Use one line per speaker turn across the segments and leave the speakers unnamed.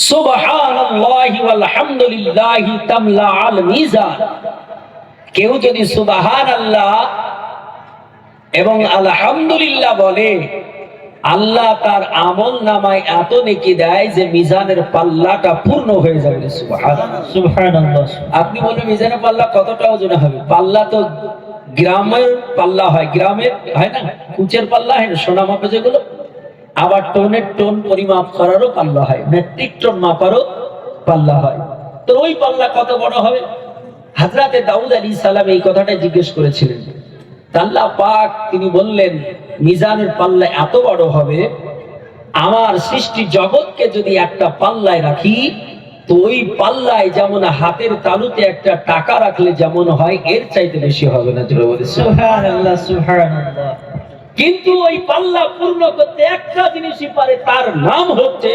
সুবহানাল্লাহি ওয়াল হামদুলিল্লাহি তামলাআল মিজান। কেউ যদি সুবহানাল্লাহ এবং আলহামদুলিল্লাহ বলে, আল্লাহ তার আমল নামায় এত নেকি দেয় যে মিজানের পাল্লাটা পূর্ণ হয়ে যাবে। সুবহানাল্লাহ। আপনি বলবেন মিজানের পাল্লা কতটা ওজন হবে? পাল্লা তো গ্রামের পাল্লা হয়, গ্রামের হয় না, কুচের পাল্লা হয় না, সোনা মাপে যেগুলো, আবার টনের টন পরিমাপ করারও পাল্লা হয়, মেট্রিক টন মাপারও পাল্লা হয়। তো ওই পাল্লা কত বড় হবে? হযরতে দাউদ আলাইহিস সালাম এই কথাটা জিজ্ঞেস করেছিলেন। আল্লাহ পাক তিনি বললেন, মিজানের পাল্লা এত বড় হবে, আমার সৃষ্টি জগৎকে যদি একটা পাল্লায় রাখি, তো ওই পাল্লায় যেমন হাতের তালুতে একটা টাকা রাখলে যেমন হয়, এর চাইতে বেশি হবে না। সুবহানাল্লাহ, সুবহানাল্লাহ। কিন্তু ওই পাল্লা পূর্ণ করতে একটা জিনিসই পারে, তার নাম হচ্ছে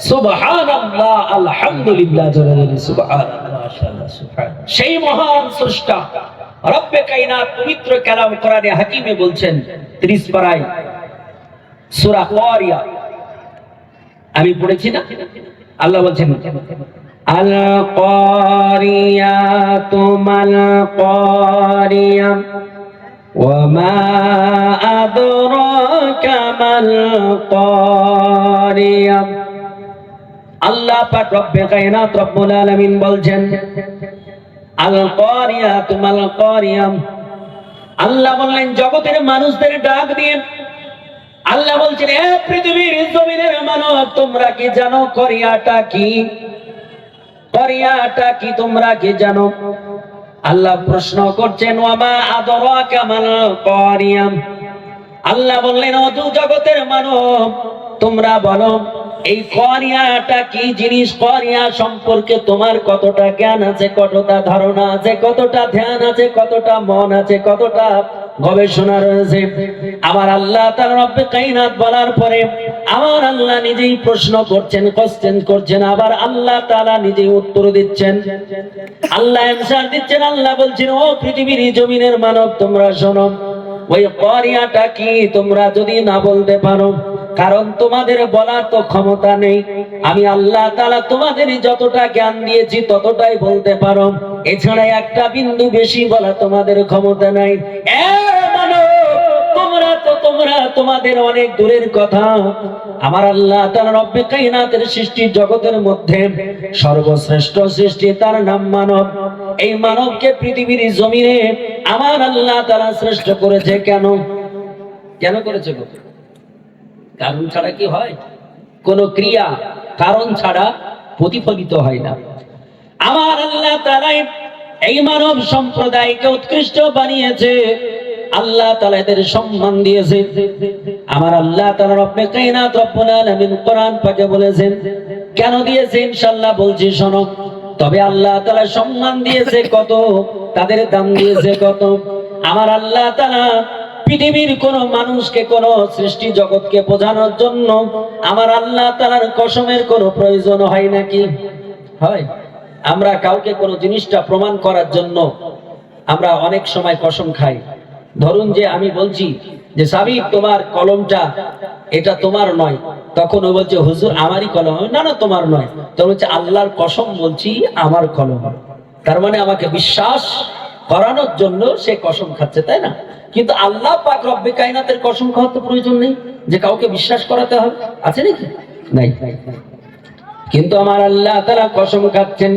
সুবহানাল্লাহ, আলহামদুলিল্লাহ। সুবহানাল্লাহ, মাশাআল্লাহ, সুবহানাল্লাহ। সেই মহান স্রষ্টা রব্বে কায়নাত পবিত্র কালাম কোরআনে হাকিমে বলছেন 30 পারায় সূরা কারিয়া, আমি পড়েছি না, আল্লাহ বলছেন আল কারিয়াতু মাল কারিয়া ওয়া মা আদরাকা মাল কারিয়া। আল্লাহ পাক রব্বে কায়নাত রব্বুল আলামিন বলছেন আল কারিয়াতু মাল কারিয়া। আল্লাহ বললেন জগতের মানুষদের ডাক দিয়ে আল্লাহ বলছেন, হে পৃথিবীর জমিনের মানব, তোমরা কি জানো কারিয়াটা কি? কারিয়াটা কি তোমরা কি জানো? আল্লাহ প্রশ্ন করছেন ওয়া মা আদরাকা মাল কারিয়া। আল্লাহ বললেন, ও জগতের মানব, তোমরা বলো এই কারিয়াটা কি জিনিস? কারিয়া সম্পর্কে তোমার কতটা জ্ঞান আছে, কতটা ধারণা আছে, কতটা ধ্যান আছে, কতটা মন আছে, কতটা গবেষণা রয়েছে? আমার আল্লাহ তাআলা রব্বে কায়নাত বলার পরে আমার আল্লাহ নিজেই প্রশ্ন করছেন, কোশ্চেন করছেন, আবার আল্লাহ তাআলা নিজেই উত্তর দিচ্ছেন, আল্লাহ অ্যানসার দিচ্ছেন। আল্লাহ বলছেন, ও পৃথিবীর জমিনের মানব, তোমরা শোনো, ওই কারিয়াটা কি তোমরা যদি না বলতে পারো, কারণ তোমাদের বলার তো ক্ষমতা নেই, আমি আল্লাহ তাআলা তোমাদের যতটা জ্ঞান দিয়েছি ততটাই বলতে পারো, এছাড়া একটা বিন্দু বেশি বলা তোমাদের ক্ষমতা নাই। তোমরা তোমাদের অনেক দূরের কথা। আমার আল্লাহ তাআলা রব্বে কায়নাতের সৃষ্টি জগতের মধ্যে সর্বশ্রেষ্ঠ সৃষ্টি, তার নাম মানব। এই মানবকে পৃথিবীর জমিনে আমার আল্লাহ তাআলা শ্রেষ্ঠ করেছে। কেন? কেন করেছে? কারণ ছাড়া কি হয়? কোন ক্রিয়া কারণ ছাড়া প্রতিফলিত হয় না। আমার আল্লাহ তাআলা এই মানব সম্প্রদায়কে উৎকৃষ্ট বানিয়েছে, আল্লাহ তাআলা এদের সম্মান দিয়েছে। আমার আল্লাহ তাআলা রব্বে কায়নাত রব্বুল আলামিন কোরআন পাকে বলেছেন, কেন দিয়েছে ইনশাআল্লাহ বলছি, শোনো। তবে আল্লাহ তাআলা সম্মান দিয়েছে কত, তাদের দাম দিয়েছে কত। আমার আল্লাহ তাআলা পৃথিবীর কোন মানুষকে, কোন সৃষ্টি জগৎকে বোঝানোর জন্য আমার আল্লাহ তাআলার কসমের কোনো প্রয়োজন হয় নাকি? হয়? আমরা কাউকে কোনো জিনিসটা প্রমাণ করার জন্য আমরা অনেক সময় কসম খাই। ধরুন যে আমি বলছি যে সাবিক, তোমার কলমটা এটা তোমার নয়, তখন ও বলছে হুজুর আমারই কলম। না না, তোমার নয়। তখন বলছে আল্লাহর কসম বলছি আমার কলম। তার মানে আমাকে বিশ্বাস করানোর জন্য সে কসম খাচ্ছে, তাই না? কিন্তু আল্লাহ পাক রব্বে কায়নাতের কসম খাওয়ার তো প্রয়োজন নেই যে কাউকে বিশ্বাস করাতে হবে, আছে নাকি? নাই। কিন্তু আমার আল্লাহ তাআলা কসম খাচ্ছেন।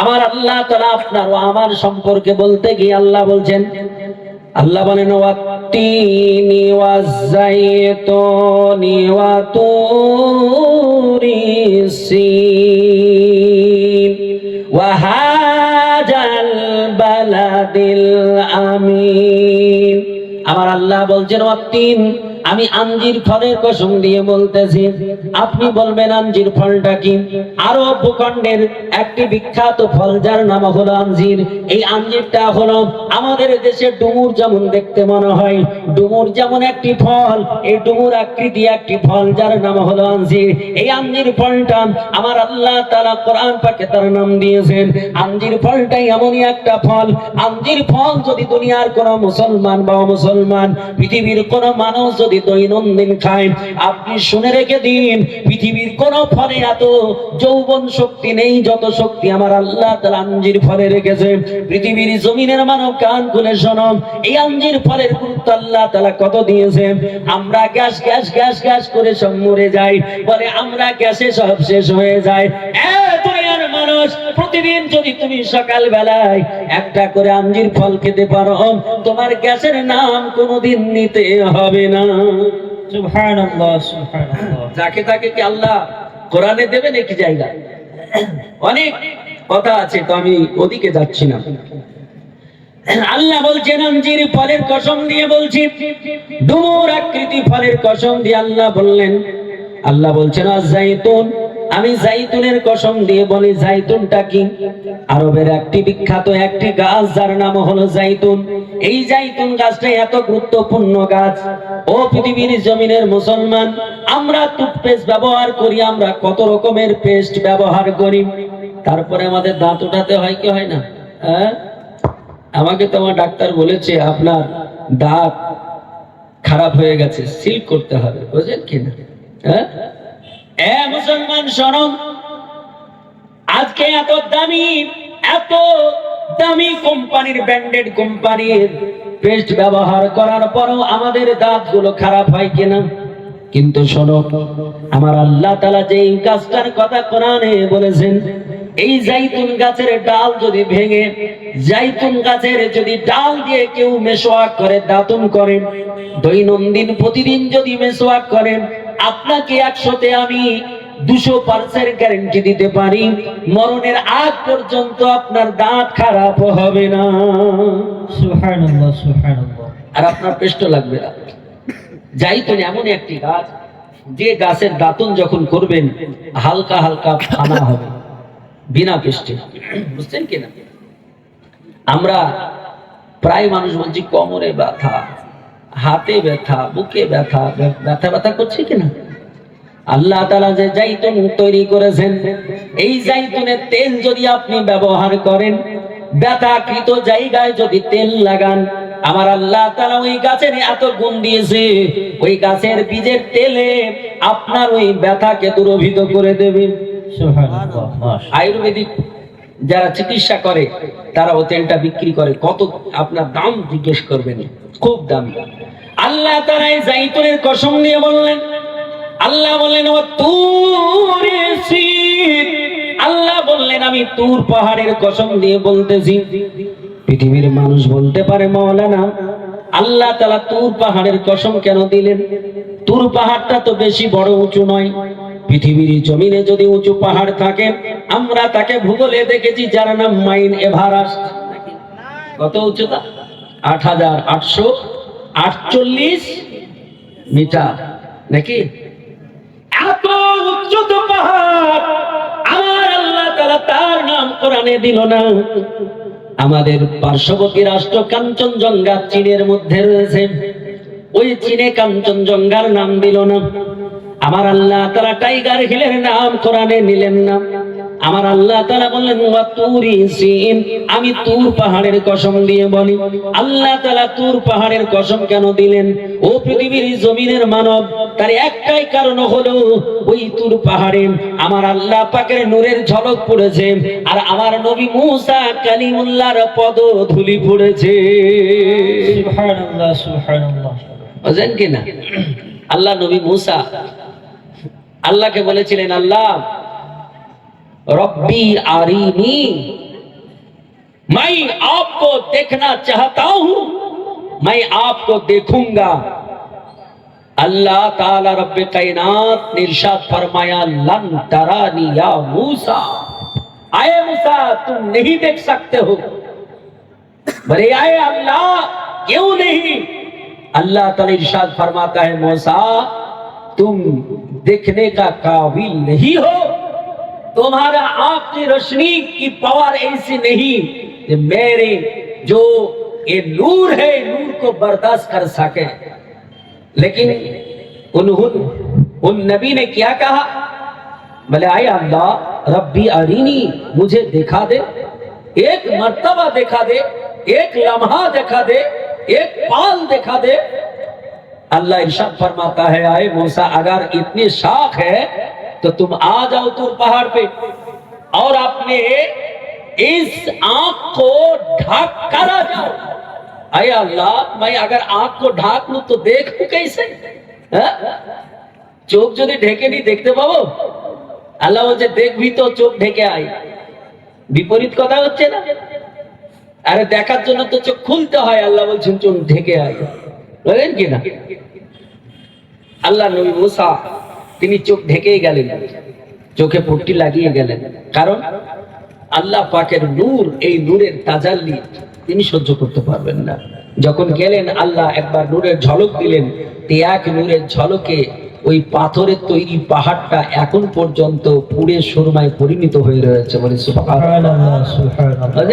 আমার আল্লাহ তাআলা আপনার ও আমার সম্পর্কে বলতে গিয়ে আল্লাহ বলছেন, আল্লাহ বলেন ওয়াত্তিনি ওয়াজ্জাইতুনি ওয়া তুরি সিন ওয়া হাজাল বালাদিল আমিন। আমার আল্লাহ বলছেন ওয়াত্তিন, আমি আঞ্জির ফলের কসম দিয়ে বলতেছি। আপনি বলবেন আঞ্জির ফলটা কি? আরব ভূখণ্ডের একটি বিখ্যাত ফল যার নাম হলো আঞ্জির। এই আঞ্জিরটা হলো আমাদের দেশের ডুমুর যেমন দেখতে মনে হয়, ডুমুর যেমন একটি ফল, এই ডুমুর আকৃতি একটি ফল যার নাম হলো আঞ্জির। এই আঞ্জির ফলটা আমার আল্লাহ তাআলা কোরআন পাকে তার নাম দিয়েছেন। আঞ্জির ফলটাই এমনই একটা ফল, আঞ্জির ফল যদি দুনিয়ার কোন মুসলমান বা অমুসলমান, পৃথিবীর কোন মানুষ যদি যদি দৈনন্দিন খায়, আপনি শুনে রেখে দিন, পৃথিবীর কোন ফলে এত যৌবন শক্তি নেই যত শক্তি আমার আল্লাহ তাআলা আঞ্জির ফলে রেখেছে। পৃথিবীর জমিনের মানব কান খুলে শোনো, এই আঞ্জির ফলের গুরুত্ব আল্লাহ তাআলা কত দিয়েছে। আমরা গ্যাস গ্যাস গ্যাস গ্যাস করে সব মরে যাই, বলে আমরা গ্যাসে সব শেষ হয়ে যায়। দুনিয়ার মানুষ, প্রতিদিন যদি তুমি সকাল বেলায় একটা করে আঞ্জির ফল খেতে পারো, তোমার গ্যাসের নাম কোনোদিন নিতে হবে না।
সুবহানাল্লাহ, সুবহানাল্লাহ।
যাকে তাকে কি আল্লাহ কোরআনে দেবে নাকি জায়গা? অনেক কথা আছে, তো আমি ওদিকে যাচ্ছি না। আল্লাহ বলছেন আঞ্জির ফলের কসম দিয়ে বলছি, ডুমুর আকৃতি ফলের কসম দিয়ে আল্লাহ বললেন, আল্লাহ বলছেন আজ-জাইতুন, আমি জাইতুনের কসম দিয়ে বলি। জাইতুনটা কি? আরবের একটি বিখ্যাত একটি গাছ, যার নাম হলো জাইতুন। এই জাইতুন গাছটা এত গুরুত্বপূর্ণ গাছ। ও পৃথিবীর জমিনের মুসলমান, আমরা টুথপেস্ট ব্যবহার করি, আমরা কত রকমের পেস্ট ব্যবহার করি, তারপরে আমাদের দাঁত উঠাতে হয় কি হয় না? হ্যাঁ, আমাকে তো আমার ডাক্তার বলেছে আপনার দাঁত খারাপ হয়ে গেছে, সিল করতে হবে, বুঝলেন কিনা? হ্যাঁ, মুসলমান শোনো, আজকে এত দামি কোম্পানির, ব্র্যান্ডেড কোম্পানির পেস্ট ব্যবহার করার পরও আমাদের দাঁতগুলো খারাপ হয় কিনা? কিন্তু শোনো, আমার আল্লাহ তাআলা যে গাছটার কথা কোরআনে বলেছেন, এই জাইতুন গাছের ডাল যদি ভেঙে, জাইতুন গাছের যদি ডাল দিয়ে কেউ মেশওয়াক করে, দাঁতন করে, দৈনন্দিন প্রতিদিন যদি মেশওয়াক করেন, আপনাকে 100তে আমি 200% গ্যারান্টি দিতে পারি, মরণের আগ পর্যন্ত আপনার দাঁত খারাপ হবে না।
সুবহানাল্লাহ, সুবহানাল্লাহ।
আর আপনার পেস্ট লাগবে না। জাইতুন এমন একটি গাছ, যে গাছের দাঁতন যখন করবেন হালকা হালকা ফানা হবে, বিনা পেস্টে। বুঝছেন কিনা? আমরা প্রায় মানুষ বলছি কোমরে ব্যথা, হাতে ব্যথা, বুকে ব্যথা, ব্যথা ব্যথা করছে কিনা? আল্লাহ তাআলা যে জাইতুন তৈরি করেছেন, এই জাইতুনের তেল যদি আপনি ব্যবহার করেন, ব্যথাকৃত জায়গায় যদি তেল লাগান, আমার আল্লাহ তাআলা ওই গাছের এত গুণ দিয়েছে, ওই গাছের বীজের তেলে আপনার ওই ব্যথাকে দূরীভূত করে দেবে।
সুবহানাল্লাহ, মাশাআল্লাহ।
আয়ুর্বেদিক যারা চিকিৎসা করে, তারা ও তেলটা বিক্রি করে, কত আপনার দাম জিজ্ঞেস করবেন, খুব দামি। আল্লাহ তাআলা এই জাইতুনের কসম নিয়ে বললেন, আল্লাহ বললেন ও তুরে সিন, আল্লাহ বললেন আমি তুর পাহাড়ের কসম দিয়ে বলতেছি। পৃথিবীর মানুষ বলতে পারে মাওলানা, আল্লাহ তাআলা তুর পাহাড়ের কসম কেন দিলেন? তুর পাহাড়টা তো বেশি বড় উঁচু নয়। পৃথিবীর জমিনে যদি উঁচু পাহাড় থাকে, আমরা তাকে ভূগোলে দেখেছি, যার নাম মাউন্ট এভারেস্ট। কত উচ্চতা? 8848 মিটার নাকি? এত উচ্চত পাহাড় আমার আল্লাহ তাআলা তার নাম কোরআনে দিল না। আমাদের পার্শ্ববর্তী রাষ্ট্র কাঞ্চনজঙ্ঘা চীনের মধ্যে রয়েছে, ওই চীনে কাঞ্চনজঙ্ঘার নাম দিল না। আমার আল্লাহ তাআলা টাইগার হিলের নাম কোরআনে নিলেন না। আমার আল্লাহ তাআলা বললেন ওয়া তুরি সিন, আমি তুর পাহাড়ের কসম দিয়ে বলি। আল্লাহ তাআলা তুর পাহাড়ের কসম কেন দিলেন? ও পৃথিবীর জমিনের মানব, তার একটাই কারণ হলো ওই তুর পাহাড়ে আমার আল্লাহ পাকের নূরের ঝলক পড়েছে, আর আমার নবী মুসা কালিমুল্লাহর পদধূলি পড়েছে।
সুবহানাল্লাহ, সুবহানাল্লাহ।
বুঝেন কিনা? আল্লাহ নবী মুসা আল্লাহকে বলেছিলেন, আল্লাহ रब्बी आरीनी, मैं आपको देखना चाहता हूं, मैं आपको देखूंगा। अल्लाह ताला रब्बे कायनात ने इरशाद फरमाया, लन तरानी या मूसा, आए मूसा तुम नहीं देख सकते हो। बोले आए अल्लाह क्यों नहीं? अल्लाह ताला इरशाद फरमाता है, मूसा तुम देखने का काबिल नहीं हो, तुम्हारा आंख की रोशनी की पावर ऐसी नहीं कि मेरे जो ये नूर है, नूर को बर्दाश्त कर सके। लेकिन उन नबी ने क्या कहा? बोले आए अल्लाह रब्बी अरीनी, मुझे दिखा दे, एक मर्तबा दिखा दे, एक लम्हा दिखा दे, एक पाल दिखा दे। अल्लाह इरशाद फरमाता है, आए मूसा अगर इतनी शाख है तो तुम आ जाओ तुर पहाड़ पे और अपने इस आंख को ढक कर आ जाओ। अरे अल्लाह, मैं अगर आंख को ढाक लूं तो देखूं कैसे? চোখ যদি ঢেকে নি দেখতে পাবো? আল্লাহ বলছে দেখবি তো চোখ ঢেকে আয়। বিপরীত কথা হচ্ছে না? আরে দেখার জন্য তো চোখ খুলতে হয়, আল্লাহ বলছেন চোখ ঢেকে আয়। বলেন কি না? আল্লাহ নবী মুসা তিনি চোখ ঢেকেই গেলেন, চোখে পট্টি লাগিয়ে গেলেন, কারণ আল্লাহ পাকের নূর, এই নূরের তাজাল্লি তিনি সহ্য করতে পারবেন না। যখন গেলেন আল্লাহ একবার নূরের ঝলক দিলেন, এক নূরের ঝলকে ওই পাথরের তৈরি পাহাড়টা এখন পর্যন্ত পুড়ে সুরমায় পরিণত হয়ে রয়েছে। বলে সুবহানাল্লাহ, সুবহানাল্লাহ।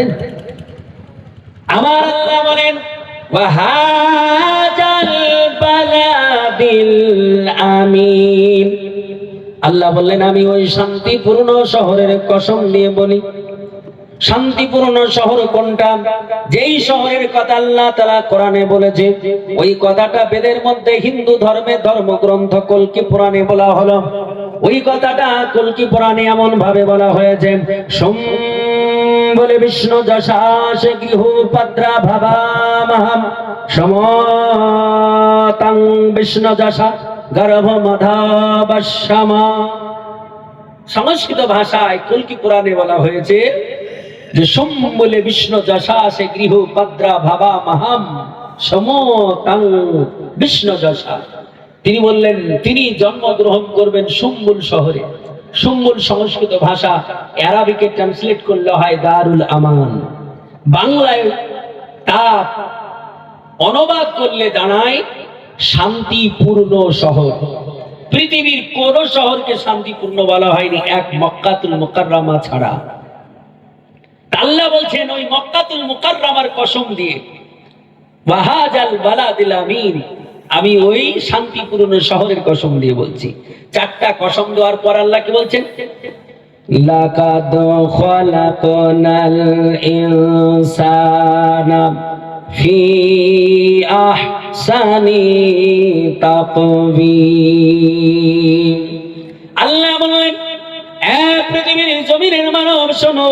আমার আল্লাহ বলেন ওয়াহাজাল বালাদিল আমিন। আল্লাহ বললেন আমি ওই শান্তিপূর্ণ শহরের কসম দিয়ে বলি। শান্তিপূর্ণ শহর কোনটা? যেই শহরের কথা আল্লাহ তাআলা কোরআনে বলেছে, ওই কথাটা বেদের মধ্যে হিন্দু ধর্মের ধর্মগ্রন্থ কল্কি পুরাণে বলা হলো। ওই কথাটা কল্কি পুরাণে এমন ভাবে বলা হয়েছে, সোম বলে বিষ্ণু যশাস গৃহ পদ্রা ভাবা মহাম সমতাং বিষ্ণু যশা গর্ভ মধাবশ্যমা। সংস্কৃত ভাষায় কল্কি পুরাণে বলা হয়েছে যে সোম বলে বিষ্ণু যশাসে গৃহ পদ্রা ভাবা মহাম সমতাং বিষ্ণু যশা। তিনি বললেন তিনি জন্মগ্রহণ করবেন সুম্বুল শহরে। সুম্বুল সংস্কৃত ভাষা, আরবিকে ট্রান্সলেট করলে হয় দারুল আমান। বাংলায় তা অনুবাদ করলে দাঁড়ায় শান্তিপূর্ণ শহর। পৃথিবীর কোন শহরকে শান্তিপূর্ণ বলা হয়নি এক মক্কাতুল মুকাররমা ছাড়া। আল্লাহ বলছেন ওই মক্কাতুল মুকাররমার কসম দিয়ে, ওয়াহাজাল বালাদিল আমিন, আমি ওই শান্তিপূর্ণ শহরের কসম দিয়ে বলছি। চারটা কসম দেওয়ার পর আল্লাহ কি বলছেন? লাকাদ খালাকনাল ইনসানা ফি আহসানি তাকওয়িম। আল্লাহ বলেন পৃথিবীর জমিনের মানব শোনো,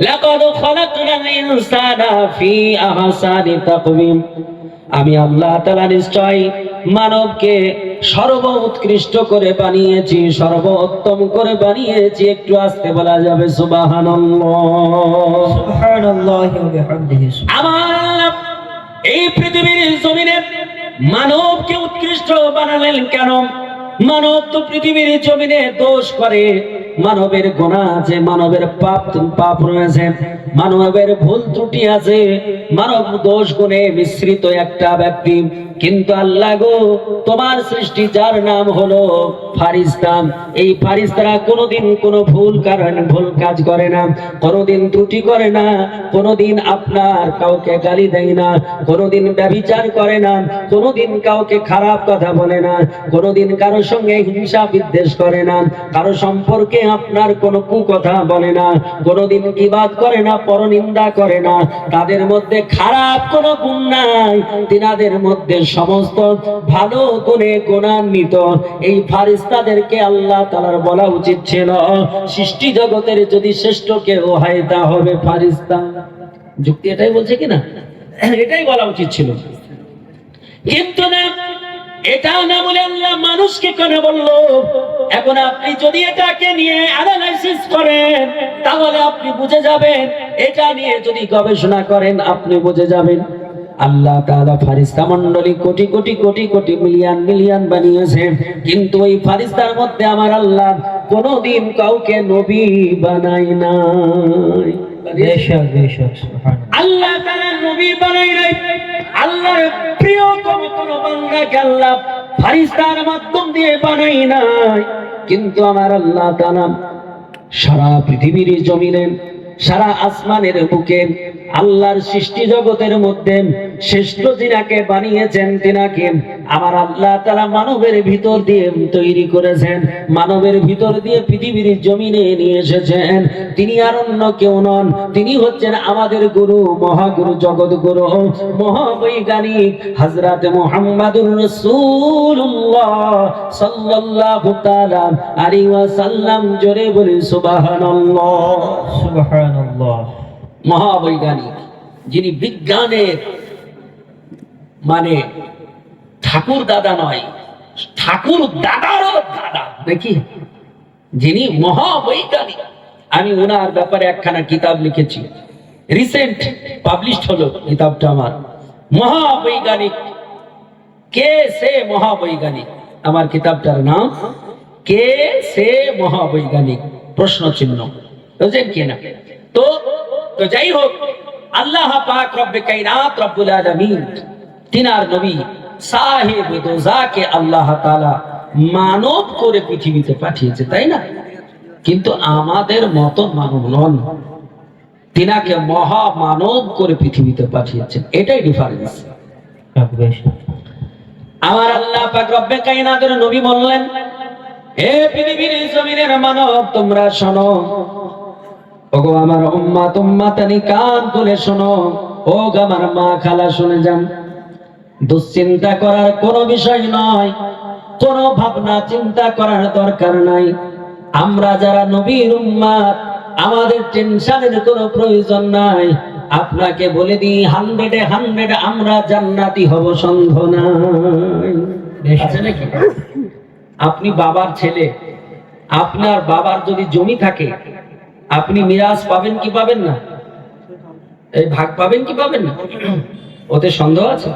লাকাদ খালাকনাল ইনসানা ফি আহসানি তাকওয়িম। আমি আল্লাহ তাআলা নিশ্চয় মানবকে সর্বোৎকৃষ্ট করে বানিয়েছি, সর্বোত্তম করে বানিয়েছি। একটু আস্তে বলা যাবে সুবহানাল্লাহ,
সুবহানাল্লাহি ওয়া বিহামদিহি।
আমার আল্লাহ এই পৃথিবীর জমিনে মানবকে উৎকৃষ্ট বানালেন কেন? মানব তো পৃথিবীর জমিনে দোষ করে, মানবের গুনাহ আছে, মানবের পাপ রয়েছে, মানবের ভুল ত্রুটি আছে, মানব দোষ গুণে মিশ্রিত একটা ব্যক্তি। কিন্তু আল্লাহ গো, তোমার সৃষ্টি যার নাম হলো ফারিস্তা, এই ফারিস্তারা কোনোদিন কোনো ভুল কাজ করে না, কোনোদিন ত্রুটি করে না, কোনোদিন আপনার কাউকে গালি দেয় না, কোনোদিন ব্যভিচার করে না, কোনোদিন কাউকে খারাপ কথা বলে না, কোনোদিন কারো সঙ্গে হিংসা বিদ্বেষ করে না, কারো সম্পর্কে আপনার কোনো কুকথা বলে না, কোনোদিন গীবাত করে না, পরনিন্দা করে না। তাদের মধ্যে খারাপ কোনো গুণ নাই, তিনাদের মধ্যে সমস্ত ভালো গুণে গুণান্বিত। এই ফারিস্তাদেরকে আল্লাহ তাআলার বলা উচিত ছিল সৃষ্টি জগতের যদি শ্রেষ্ঠ কেউ হয় তা হবে ফারিস্তা। যুক্তি এটাই বলছে কিনা? এটাই বলা উচিত ছিল, কিন্তু না, এটা না বলে আল্লাহ মানুষকে কেন বললো? এখন আপনি যদি এটাকে নিয়ে অ্যানালাইসিস করেন তাহলে আপনি বুঝে যাবেন, এটা নিয়ে যদি গবেষণা করেন আপনি বুঝে যাবেন। আল্লাহ তাআলা ফারিস্তা মণ্ডলী কোটি কোটি কোটি কোটি মিলিয়ন মিলিয়ন বানিয়েছে, কিন্তু ওই ফারিস্তার মধ্যে আমার আল্লাহ কোনোদিন কাউকে নবী বানায় নাই।
বেশক বেশক, সুবহানাল্লাহ।
আল্লাহ তাআলা নবী বানায় নাই। আল্লাহর প্রিয়তম কোন বান্দাকে আল্লাহ ফারিস্তার মাধ্যম দিয়ে বানায় নাই। কিন্তু আমার আল্লাহ তাআলা সারা পৃথিবীর জমিনে সারা আসমানের বুকে আল্লাহর সৃষ্টি জগতের মধ্যে শ্রেষ্ঠ যিনাকে বানিয়েছেন তিনাকে আমার আল্লাহ তাআলা মানবের ভিতর দিয়ে তৈরি করেছেন, মানবের ভিতর দিয়ে পৃথিবীর জমিনে নিয়ে এসেছেন। তিনি আর অন্য কেউ নন, তিনি হচ্ছেন আমাদের গুরু, মহাগুরু, জগৎগুরু, মহাবৈজ্ঞানিক হযরত মুহাম্মদুর রাসূলুল্লাহ সাল্লাল্লাহু তাআলা আলাইহি ওয়াসাল্লাম। জোরে বলি সুবহানাল্লাহ।
সুবহানাল্লাহ।
মহাবৈজ্ঞানিক, যিনি বিজ্ঞানের মানে ঠাকুর দাদা নয়, ঠাকুর দাদারও দাদা নাকি, যিনি মহাবৈজ্ঞানিক। আমি ওনার ব্যাপারে একখানা কিতাব লিখেছি, রিসেন্ট পাবলিশড হলো কিতাবটা আমার। মহাবৈজ্ঞানিক, কে সে মহাবৈজ্ঞানিক, আমার কিতাবটার নাম কে সে মহাবৈজ্ঞানিক, প্রশ্ন চিহ্ন, বুঝলেন কি না? তো যাই হোক, আল্লাহ পাক রব্বে কায়নাত রব্বুল আলামিন তিনার নবী সাহেব দোজাকে আল্লাহ তাআলা মানব করে পৃথিবীতে পাঠিয়েছে, তাই না? কিন্তু আমাদের মত মানব নন, তিনাকে মহা মানব করে পৃথিবীতে পাঠিয়েছেন, এটাই ডিফারেন্স। আমার আল্লাহ পাক রব্বে কায়নাতের নবী বললেন, হে পৃথিবীর জমিনের মানব তোমরা শোনো, ওগো আমার উম্মত উম্মতানি কান তুলে শোনো, ও আমার মা খালা শুনে যান। দুশ্চিন্তা করার কোনো বিষয় নয়, কোনো ভাবনা চিন্তা করার দরকার নাই। আমরা যারা নবীর উম্মত, আমাদের টেনশনের কোনো প্রয়োজন নাই। আপনাকে বলে দিই 100 আমরা জান্নাতি হব, সন্দেহ নাই। আছে নাকি? আপনি বাবার ছেলে, আপনার বাবার যদি জমি থাকে, আপনি মিরাজ পাবেন কি পাবেন না? এই ভাগ পাবেন কি পাবেন না? ওতে সন্দেহ আছে?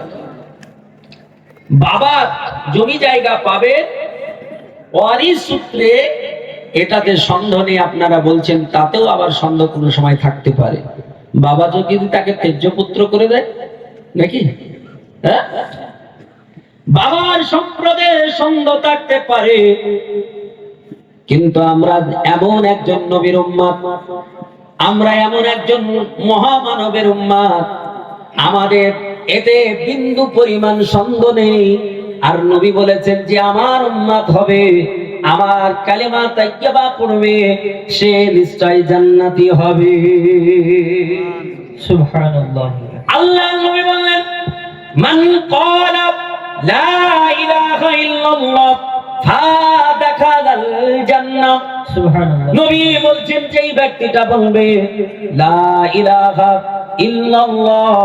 বাবা জমি জায়গা পাবে ওয়ারিস সূত্রে, এটাতে সন্দেহ নেই। আপনারা বলছেন, তাতেও আবার সন্দেহ কোনো সময় থাকতে পারে। বাবা যদি তাকে তেজ্য পুত্র করে দেয় নাকি, হ্যাঁ, বাবার সম্প্রদায়ে সন্দেহ থাকতে পারে। কিন্তু আমরা এমন একজন নবীর উম্মত, আমরা এমন একজন মহামানবের উম্মত, আমাদের এতে বিন্দু পরিমাণ সন্দেহ নেই। আর নবী বলেছেন যে আমার উম্মত হবে, আমার কালেমা তাইয়্যিবা পড়বে, সে নিশ্চয় জান্নাতি হবে।
সুবহানাল্লাহ।
আল্লাহ নবী বললেন, মান ক্বালা লা ইলাহা ইল্লাল্লাহ ফাদাখালাল জান্নাহ।
সুবহানাল্লাহ।
নবী বলছেন, যেই ব্যক্তিটা বলবে লা ইলাহা ইল্লাল্লাহ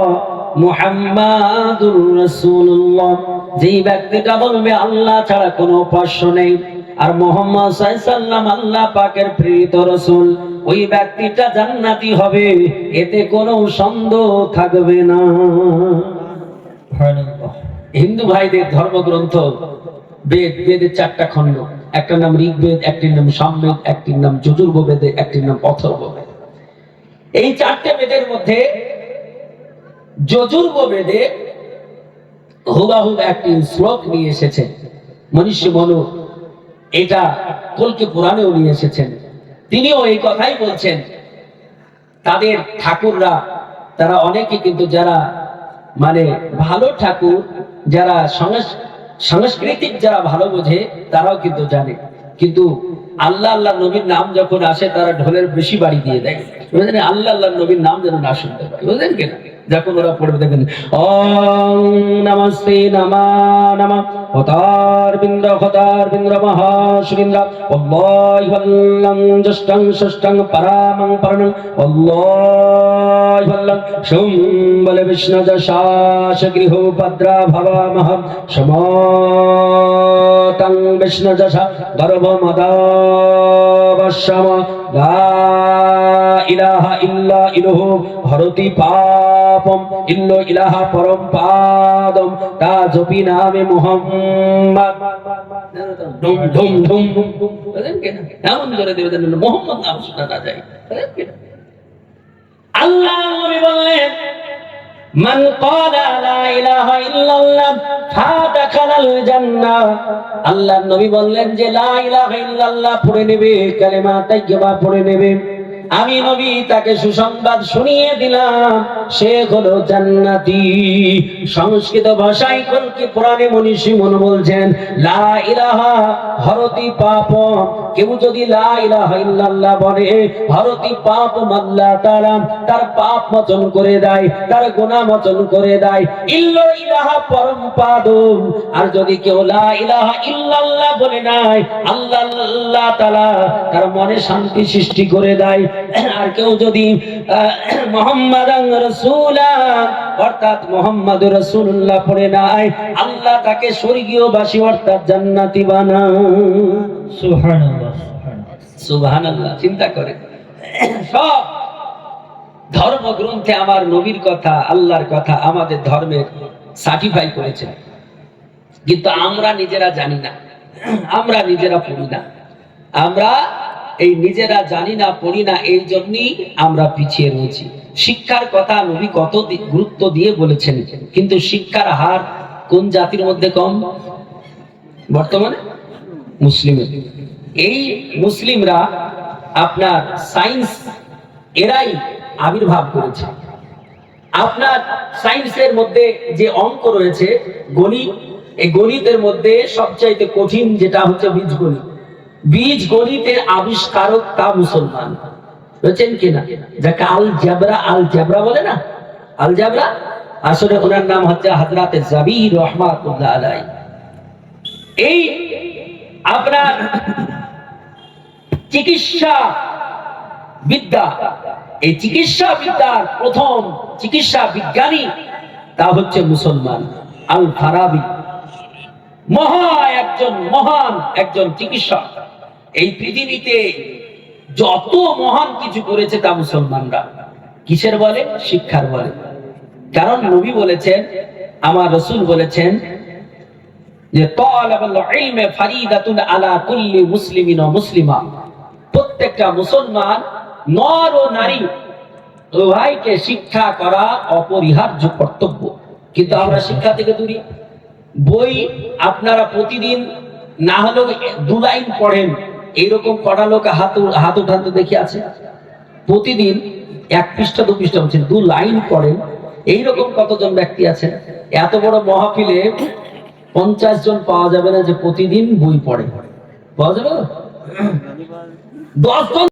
মুহাম্মাদুর রাসূলুল্লাহ, যেই ব্যক্তিটা বলবে আল্লাহ ছাড়া কোনো উপাস্য নেই, আর মুহাম্মদ সাল্লাল্লাহু আলাইহি ওয়াসাল্লাম আল্লাহ পাকের প্রেরিত রাসূল, ওই ব্যক্তিটা জান্নাতি হবে, এতে কোনো সন্দেহ থাকবে না।
সুবহানাল্লাহ।
হিন্দু ভাইদের ধর্মগ্রন্থ বেদ, বেদের 4টা খণ্ড, একটার নাম ঋগ্বেদ, একটির নাম সামবেদ, একটির নাম যজুর্বেদ, একটির নাম অথর্ববেদ। এই 4টে বেদের মধ্যে যজুর্বেদে হুবহু একটি শ্লোক নিয়ে এসেছেন মনীষী মনু, এটা কল্কি পুরাণেও নিয়ে এসেছেন। তিনিও এই কথাই বলছেন, তাদের ঠাকুররা, তারা অনেকে কিন্তু যারা মানে ভালো ঠাকুর, যারা সাংস্কৃতিক যারা ভালো বোঝে, তারাও কিন্তু জানে। কিন্তু আল্লাহ আল্লাহ নবীর নাম যখন আসে, তারা ঢোলের বেশি বাড়ি দিয়ে দেয়, বুঝলেন? আল্লাহ আল্লাহ নবীর নাম যেন না শুনতে পায়, বুঝলেন কিনা? যখন ওরা পড়বে দেখবেন, ওম নমস্তে নমা নমঃ হতার বিন্দ্র মহাশুন্দ্র অল্লাহি ওয়াল্লাম জষ্টং ষষ্ঠং পরামং পরণং অল্লাহি ওয়াল্লাম শুম বলে বিষ্ণু যশাস গৃহ ভদ্রা ভবামহ সমতং বিষ্ণু যশা গর্ভমদাবশ্যম লা ইলাহা ইল্লা ইলাহু হরতি পাপম ইল্লো ইলাহা পরম পাদম তা জপি নামে মুহাম্মদ ধুম ধুম ধুম, বুঝলেন কি না? এমন করে দেবে যেন মুহাম্মদ নাম শোনা না যায়, বুঝলেন কি না? আল্লাহ নবী বললেন, মান ক্বালা লা ইলাহা ইল্লাল্লাহ ফাদাখালাল জান্নাহ। আল্লাহর নবী বললেন যে লা ইলাহা ইল্লাল্লাহ পড়ে নেবে, কালেমা তাইয়্যিবা পড়ে নেবে, আমি নবী তাকে সুসংবাদ শুনিয়ে দিলাম, সে হলো জান্নাতি। সংস্কৃত ভাষায় কলকি পুরাণে মনীষী মন বলছেন, লা ইলাহা হরতি পাপ, কেউ যদি লা ইলাহা ইল্লাল্লাহ বলে, হরতি পাপ মাল্লা তাআলা, তার পাপ মোচন করে দেয়, তার গুনাহ মোচন করে দেয়। ইল্লা ইলাহা পরম পাদম, আর যদি কেউ লা ইলাহা ইল্লাল্লাহ বলে নাই, আল্লাহ তাআলা তার মনে শান্তি সৃষ্টি করে দেয়। আর কেউ যদি মুহাম্মাদান রাসূলা অর্থাৎ মুহাম্মাদুর রাসূলুল্লাহ পড়ে নাই, আল্লাহ তাকে স্বর্গীয়বাসী অর্থাৎ জান্নাতি বানায়।
সুবহানাল্লাহ,
সুবহানাল্লাহ। চিন্তা করে, সব ধর্মগ্রন্থে আমার নবীর কথা, আল্লাহর কথা আমাদের ধর্মের সার্টিফাই করেছে, কিন্তু আমরা নিজেরা জানি না, আমরা নিজেরা পড়ি না। আমরা এই নিজেরা জানি না, পড়ি না, এই জন্যই আমরা পিছিয়ে রয়েছি। শিক্ষার কথা নবী কত গুরুত্ব দিয়ে বলেছেন, কিন্তু শিক্ষার হার কোন জাতির মধ্যে কম? বর্তমানে মুসলিমের। এই মুসলিমরা আপনার সায়েন্স এরাই আবির্ভাব করেছে। আপনার সায়েন্সের মধ্যে যে অঙ্ক রয়েছে, গণিত, এই গণিতের মধ্যে সবচাইতে কঠিন যেটা হচ্ছে বীজগণিত। বীজগণিতের আবিষ্কারক তা মুসলমান, বুঝছেন কিনা? যাকে আল জাবরা বলে না, আল জাবরা, আসলে ওনার নাম হচ্ছে হযরত জাবির রাহমাতুল্লাহ আলাইহি। এই আপনার চিকিৎসা বিদ্যা, এই চিকিৎসা বিদ্যার প্রথম চিকিৎসা বিজ্ঞানী তা হচ্ছে মুসলমান, আল ফারাবি। মহান একজন চিকিৎসক। এই পৃথিবীতে যত মহান কিছু করেছে তা মুসলমানরা। কিসের বলে? শিক্ষার বলে। কারণ নবী বলেছেন, আমার রাসূল বলেছেন যে তালাবুল ইলমি ফারিদাতুন আলা কুল্লি মুসলিমিন ওয়া মুসলিমা, প্রত্যেকটা মুসলমান নর ও নারী উভয়কে শিক্ষা করা অপরিহার্য কর্তব্য। কিন্তু আমরা শিক্ষা থেকে দূরে। বই আপনারা প্রতিদিন না হলেও 2 লাইন পড়েন, এইরকম কড়া লোক হাত উঠাতে দেখি আছে? প্রতিদিন 1 পৃষ্ঠা 2 পৃষ্ঠা বলছেন, 2 লাইন পড়েন, এইরকম কতজন ব্যক্তি আছে? এত বড় মাহফিলে 50 জন পাওয়া যাবে না যে প্রতিদিন বই পড়ে। পাওয়া যাবে? 10 জন